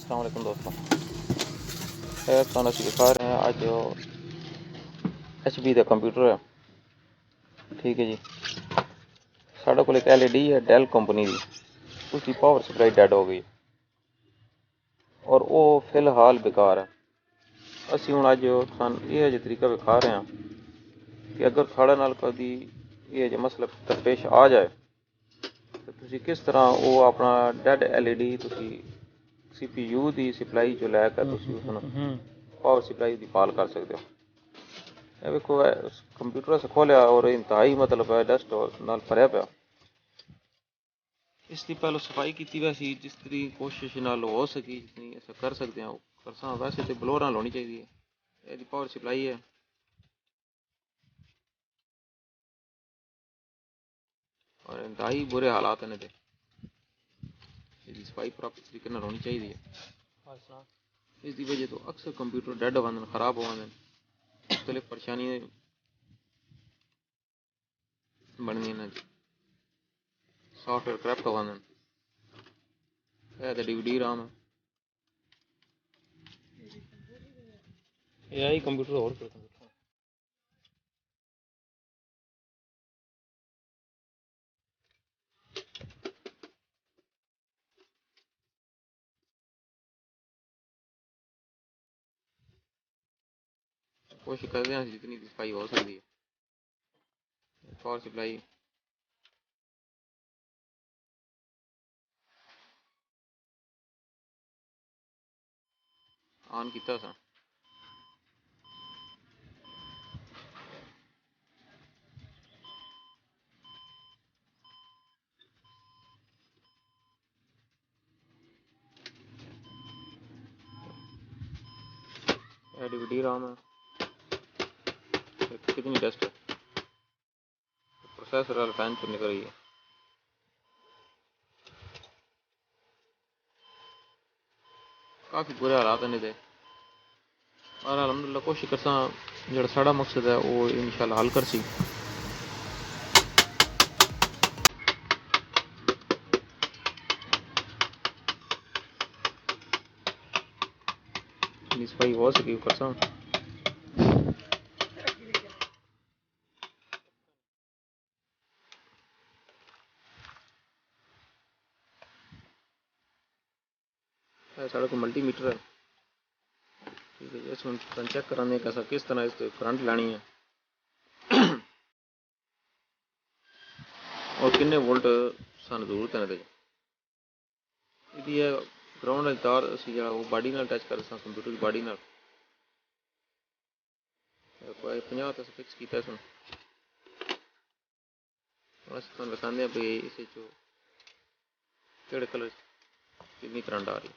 अस्सलाम वालेकुम दोस्तों। खैर ਤੁਹਾਨੂੰ ਅਸੀਂ ਦਿਖਾ ਰਹੇ ਹਾਂ ਅੱਜ HP ਦਾ ਕੰਪਿਊਟਰ ਹੈ। ਠੀਕ ਹੈ ਜੀ, ਸਾਡੇ ਕੋਲ ਇੱਕ LED ਹੈ ਡੈਲ ਕੰਪਨੀ ਦੀ, उसकी पावर सप्लाई डेड हो गई और वो फिलहाल बेकार है। ਅਸੀਂ ਹੁਣ ਅੱਜ ਤੁਹਾਨੂੰ ਇਹ ਜਿਹਾ ਤਰੀਕਾ ਵਿਖਾ ਰਹੇ ਹਾਂ ਕਿ ਅਗਰ ਸਾਡੇ ਨਾਲ ਕਦੀ ਇਹ ਜਿਹਾ ਮਸਲਾ ਦਰਪੇਸ਼ ਆ ਜਾਏ ਤਾਂ ਤੁਸੀਂ ਕਿਸ ਤਰ੍ਹਾਂ ਉਹ ਆਪਣਾ ਡੈਡ LED ਤੁਸੀਂ CPU ਦੀ ਸਪਲਾਈ ਜੋ ਲੈ ਕੇ ਤੁਸੀਂ ਉਸ ਨੂੰ ਪਾਵਰ ਸਪਲਾਈ ਦੀ ਪਾਲ ਕਰ ਸਕਦੇ ਹੋ। ਇਹ ਵੇਖੋ ਕੰਪਿਊਟਰ ਅਸੀਂ ਖੋਲਿਆ ਔਰ ਇੰਤਹਾਈ ਮਤਲਬ ਹੈ ਡਸਟ ਨਾਲ ਭਰਿਆ ਪਿਆ। ਇਸ ਦੀ ਪਹਿਲਾਂ ਸਫਾਈ ਕੀਤੀ ਵੈਸੀ ਜਿਸ ਤਰੀ ਕੋਸ਼ਿਸ਼ ਨਾਲ ਹੋ ਸਕੀ ਜਿਤਨੀ ਅਸੀਂ ਕਰ ਸਕਦੇ ਹਾਂ ਉਹ ਕਰਸਾਂ। ਵੈਸੇ ਤਾਂ ਬਲੋਰ ਨਾਲ ਹੋਣੀ ਚਾਹੀਦੀ ਹੈ। ਇਹਦੀ ਪਾਵਰ ਸਪਲਾਈ ਹੈ और इंतहाई बुरे हालात हैं ते इसकी सफाई प्रॉपर तरीके नाल होनी चाहिए है। इसकी वजह तो अक्सर कंप्यूटर डेड होंदे खराब होंदे मुख्तलिफ परेशानियां बनदियां ने सॉफ्टवेयर करप्ट होंदे। यह तो DVD RAM है यही कंप्यूटर और कोई कंप्यूटर कोशिश करते हैं जितनी सफाई हो सकती है। पावर सप्लाई ऑन किया सा DVD RAM है कितनी डस्ट है प्रोसेसर वाला फैन तो निकल रही है। काफ़ी बुरे हालात ने ते और अलहमदुलिल्लाह कोशिश करसा जो साड़ा मकसद है वो इंशाल्लाह हल कर सी। सफाई हो सकी करसा साढ़े को मल्टीमीटर है। ठीक है, इसमें चेक कराने कैसा किस तरह इस करंट लानी है और किन्ने वोल्ट सानू जरूरत है। यदि ग्राउंड वाली तार असी जो वो बाडी नाल टच कर सकते कंप्यूटर की बाडी नाल 50 तक फिक्स किया इसमें अस तुहानू दिखाने भी इस केड़े कलर कितनी करंट आ रही है।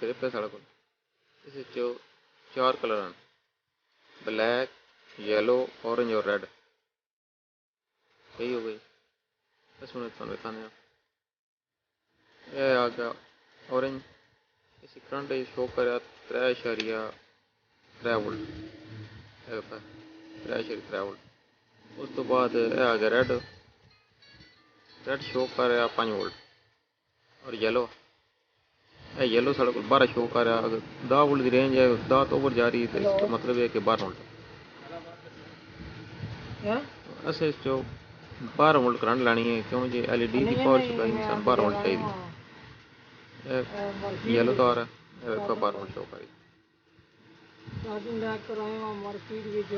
ग्रिप है साढ़े को इस चार कलर हैं ब्लैक येलो ऑरेंज और रेड सही हो गई। इसमें तुहानू दिखाने यह आ गया ऑरेंज इस करंट शो कर 3.3 वोल्ट 3.3 वोल्ट। उस तो बाद यह आ गया रेड रेड शो कर रहा 5 वोल्ट और येलो साढ़े को 12 शो कर रहा। अगर 10 वोल्ट की रेंज है 10 तो ओवर जा रही है तो इसका मतलब है कि 12 वोल्ट ऐसे इस 12 वोल्ट करंट लानी है क्यों जी LED की पावर सप्लाई इंसान 12 वोल्ट चाहिए। येलो तार है 12 वोल्ट शो कर रही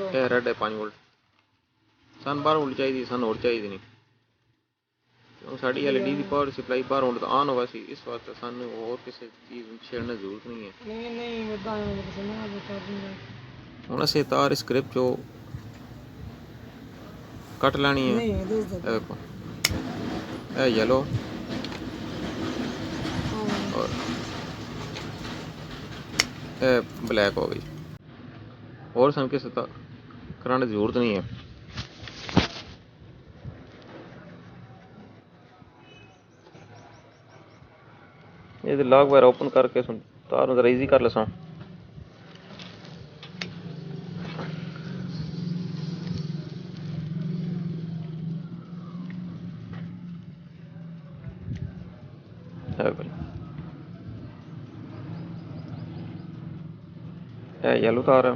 है। रेड है 5 वोल्ट सन 12 वोल्ट चाहिए सन और चाहिए नहीं क्यों साड़ी LED की पावर सप्लाई 12 वोल्ट ऑन होगा सी इस वास्ते सानू और किसी चीज़ छेड़ने की जरूरत नहीं है। हुण असीं तार इस ग्रिप चो कट लैनी है। देखो यह येलो और यह ब्लैक हो गई और सन किस करंट की जरूरत नहीं है। ये लॉक वगैरह ओपन करके तार जरा इजी कर लसा। येलो तार है,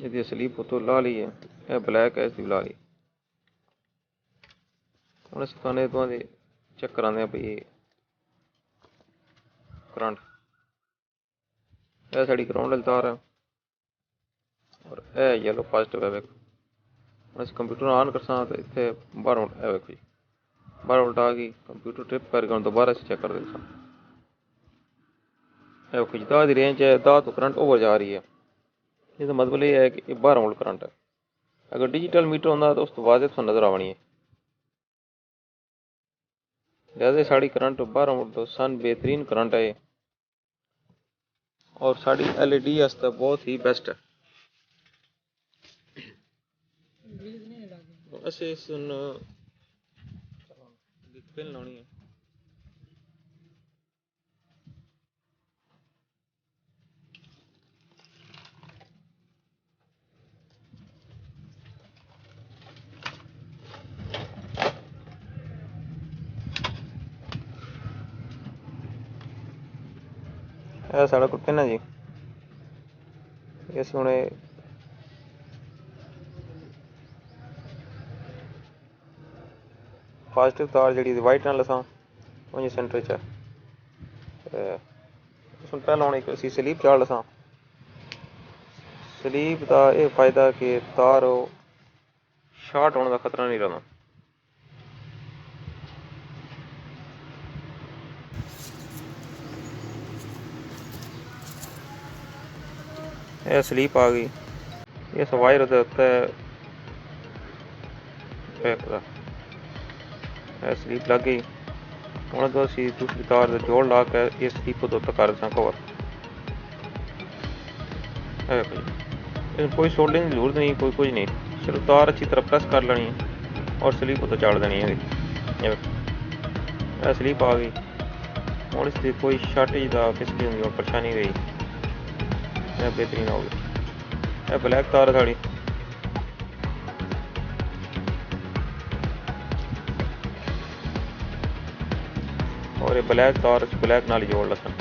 ये स्लीप तो ला ली है, यह ब्लैक है, इसकी ला ली। हम इस खाने तो चेक कराने भाई करंट, यह साड़ी ग्राउंड वाली तार है और यह येलो पॉजिटिव है। वेख हम इस कंप्यूटर ऑन कर सा तो इतने 12 वोल्ट है। वेख जी 12 वोल्ट आ गई, कंप्यूटर ट्रिप करके दोबारा से चेक कर दे सा। वेख जी दा दी रेंज है, दा तो करंट ओवर जा रही है, ये तो मतलब ये है कि 12 वोल्ट करंट है। अगर डिजिटल मीटर होता तो उस तो वाजे तो नजर आवनी है। जैसे साड़ी करंट 12 वोल्ट तो सन बेहतरीन करंट है और साड़ी एलईडी वास्ते बहुत ही बेस्ट है। ऐसे सुन पिन लानी है। साढ़ा कोल पिन है जी, इस हुणे पॉजिटिव तार जी वाइट नाल असां वही सेंटर च है। पहला हूँ एक स्लीप चाल असां स्लीप का यह फायदा कि तार शॉर्ट होने का खतरा नहीं रहता। यह स्लीप आ गई, इस वायर के उत्ते स्लीप लग गई। हूँ तो असी दूसरी तार जोड़ ला के इस स्लीप को उत्ते कर दें कवर। कोई सोल्डिंग की जरूरत नहीं, कोई कुछ नहीं, सिर्फ तार अच्छी तरह प्रेस कर लेनी है और स्लीप तो चाड़ देनी है। स्लीप आ गई, और इसकी कोई शार्टेज का किसी होंगी और परेशानी गई, बेहतरीन हो गई। यह ब्लैक तार है साड़ी, और ये ब्लैक तार ब्लैक नाल जोड़ लसन।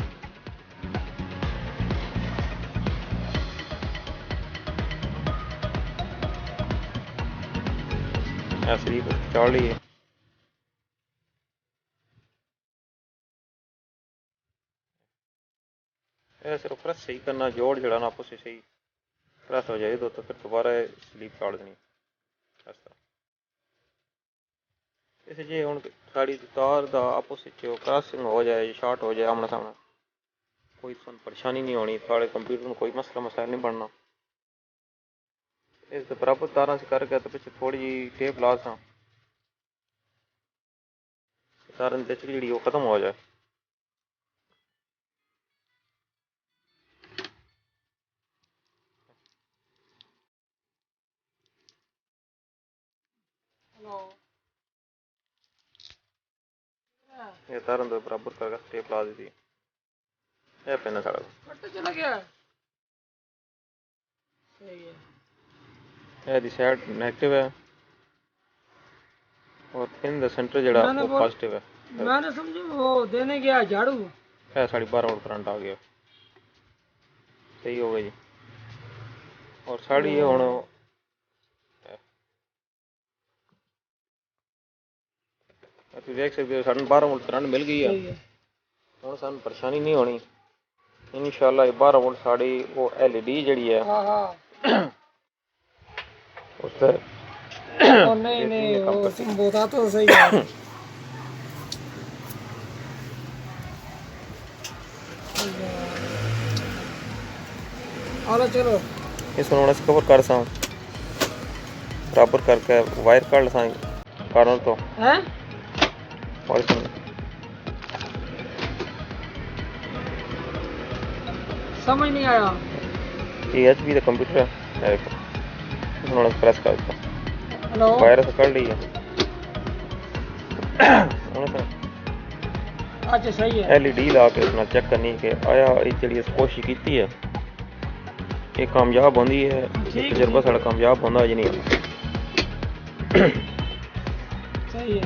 स्लीप चाड़ ली है। सिर्फ प्रेस सही करना, जोड़ जड़ा ना आपस सही प्रेस हो जाए तो फिर दोबारा स्लीप चाड़ देनी। इस जे हूँ साड़ी तार का आपस क्रॉसिंग हो जाए, शॉर्ट हो जाए आमना सामना, कोई परेशानी नहीं होनी, थोड़े कंप्यूटर में कोई मसला मसाइल नहीं बनना। इस बराबर तारा से करके तो पीछे थोड़ी जी टेप ला सा तार जी वो खत्म हो जाए। ये तारन तो बराबर करके टेप ला दी थी। यह पेन है साड़ा चला गया, यह दी साइड नेगेटिव है और पिन द सेंटर जड़ा वो पॉजिटिव है। मैंने समझो वो देने गया झाड़ू है, 12.5 वोल्ट करंट आ गया, सही हो गई जी। और साड़ी हूँ देख सकते हो साढ़े 12 वोल्ट करंट मिल गई है, हूँ सानू परेशानी नहीं होनी इंशाल्लाह। 12 वोल्ट साड़ी वो एलईडी जड़ी है उससे नहीं नहीं वो तुम बता तो सही है। चलो इस कवर कर सा बराबर करके वायर काट सा कारण तो है और समझ नहीं आया। ये एचपी का कंप्यूटर है, उन्होंने प्रेस कर दिया, वायर से कर ली है। ਹੁਣ ਅਸਾं अच्छा सही है। LED ਲਾ ਕੇ ਉਸ ਨਾਲ ਚੈੱਕ ਕਰਨੀ ਕਿ ਆਇਆ ਇਹ ਜਿਹੜੀ ਅਸੀਂ ਕੋਸ਼ਿਸ਼ ਕੀਤੀ ਹੈ ਇਹ ਕਾਮਯਾਬ ਹੁੰਦੀ ਹੈ, ਇਹ ਤਜਰਬਾ ਸਾਡਾ ਕਾਮਯਾਬ ਹੁੰਦਾ ਜਾਂ ਨਹੀਂ। सही है।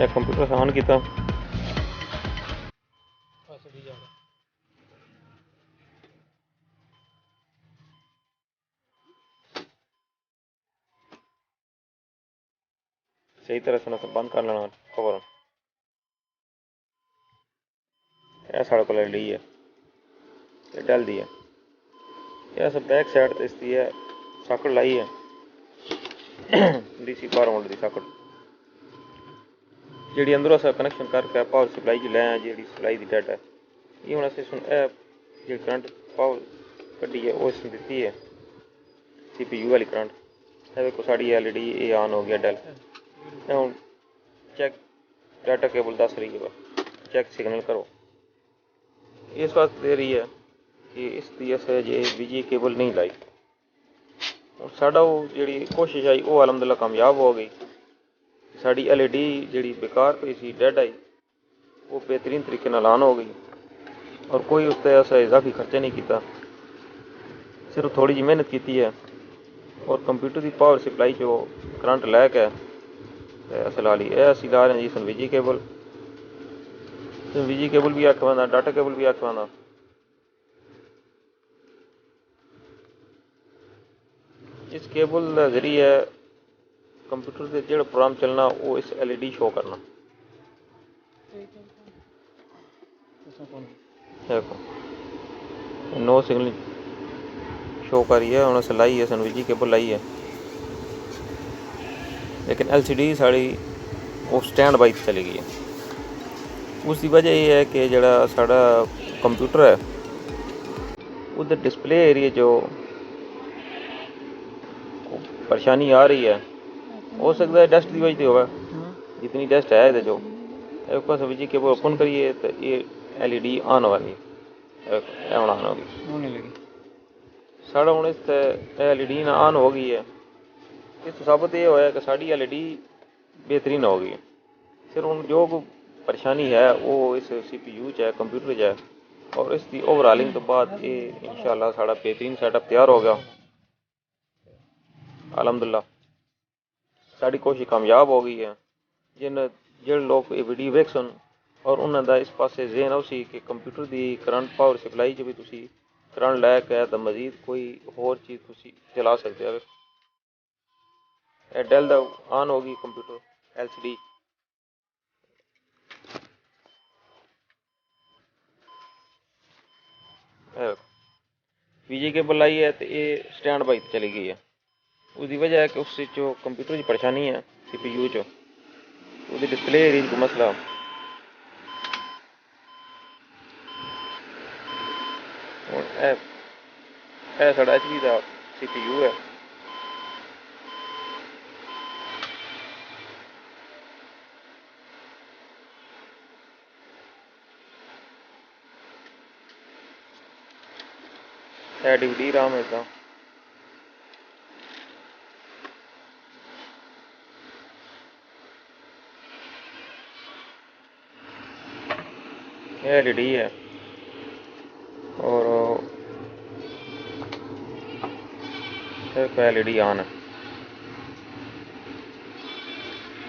ਇਹ ਕੰਪਿਊਟਰ ਆਸਾਨ ਕੀਤਾ। सही तरह से ना बंद कर लेना कवर। यह साढ़े को LED है, ये डेल दी है। यह सब बैक साइड ते इसकी है साकट लाई है DC 12 वोल्ट की साकट जी अंदरों अस कनैक्शन करके पावर सप्लाई च लै जी सप्लाई की डेड है। ये हूँ अस जी करंट पावर कड्डी है वो इसमें दी है CPU वाली करंट। देखो साड़ी LED ये ऑन हो गया डेल। हूँ चेक डाटा केबल दस रही है, बस चेक सिग्नल करो। इस वास्ते दे रही है कि इसकी अस जे बिजली केबल नहीं लाई और साडा वो जी कोशिश आई वो अलहमदुल्ला कामयाब हो गई। साड़ी LED जी बेकार पई सी डेड आई वो बेहतरीन तरीके नाल ऑन हो गई और कोई उस पर असा इजाफी खर्चा नहीं किया, सिर्फ थोड़ी जी मेहनत की है और कंप्यूटर की पावर सप्लाई चो करंट लैके अस ला ली। यह असी ला रहे हैं जी संविजी केबल। संविजी केबल भी आखवाना, डाटा केबल भी आखवाना। इस केबल का जरिए कंप्यूटर से जो प्रोग्राम चलना वो इस LED शो करना। देखो नो सिग्नल शो करी है, हम अस लाई है संविजी केबल लाई है, लेकिन LCD साड़ी वो स्टैंड बाई चली गई है। उसकी वजह यह है कि जड़ा साड़ा कंप्यूटर है उधर डिस्प्ले एरिया जो परेशानी आ रही है, हो सकता है डस्ट की वजह से होगा। जितनी डस्ट है ये जो एक पास विजी केबल ओपन करिए तो ये LED ऑन वाली ऑन होगी साड़ा हूँ इस LED ना ऑन हो गई है। इस साबित ये होया कि साड़ी LED बेहतरीन हो गई है। फिर हूँ जो परेशानी है वो इस CPU च है, कंप्यूटर च है और इसकी ओवरऑलिंग तो बाद ये इंशाअल्लाह साड़ा बेहतरीन सेटअप तैयार हो गया। अलहमदुलिल्लाह साड़ी कोशिश कामयाब हो गई है। जिन जो लोग ये वीडियो वेख सन और उन्होंने इस पासे जहन उसी कि कंप्यूटर की करंट पावर सप्लाई च भी तुसी करंट लैके तो मजीद कोई होर चीज़ तुसी चला सकते हो। डेल दा ऑन होगी कंप्यूटर LCD। विजी केबल लाई है तो ये स्टैंड बाई चली गई है। उसकी वजह है कि उस जो कंप्यूटर की परेशानी है CPU चो उसकी डिस्प्ले एरिया को मसला। साढ़ा HP का CPU है। DVD RAM है इसका। यह LED है और LED ऑन है।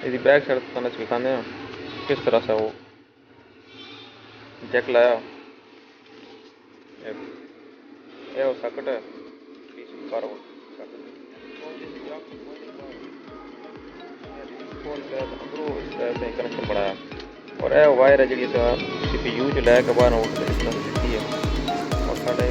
यदि बैक साइड खाना दिखाते हैं किस तरह से वो जैक लाया। यह सकट है DC 12 वोल्ट कनेक्शन बनाया और यह वायर है जी CPU च लैके बाहर दी है और साढ़े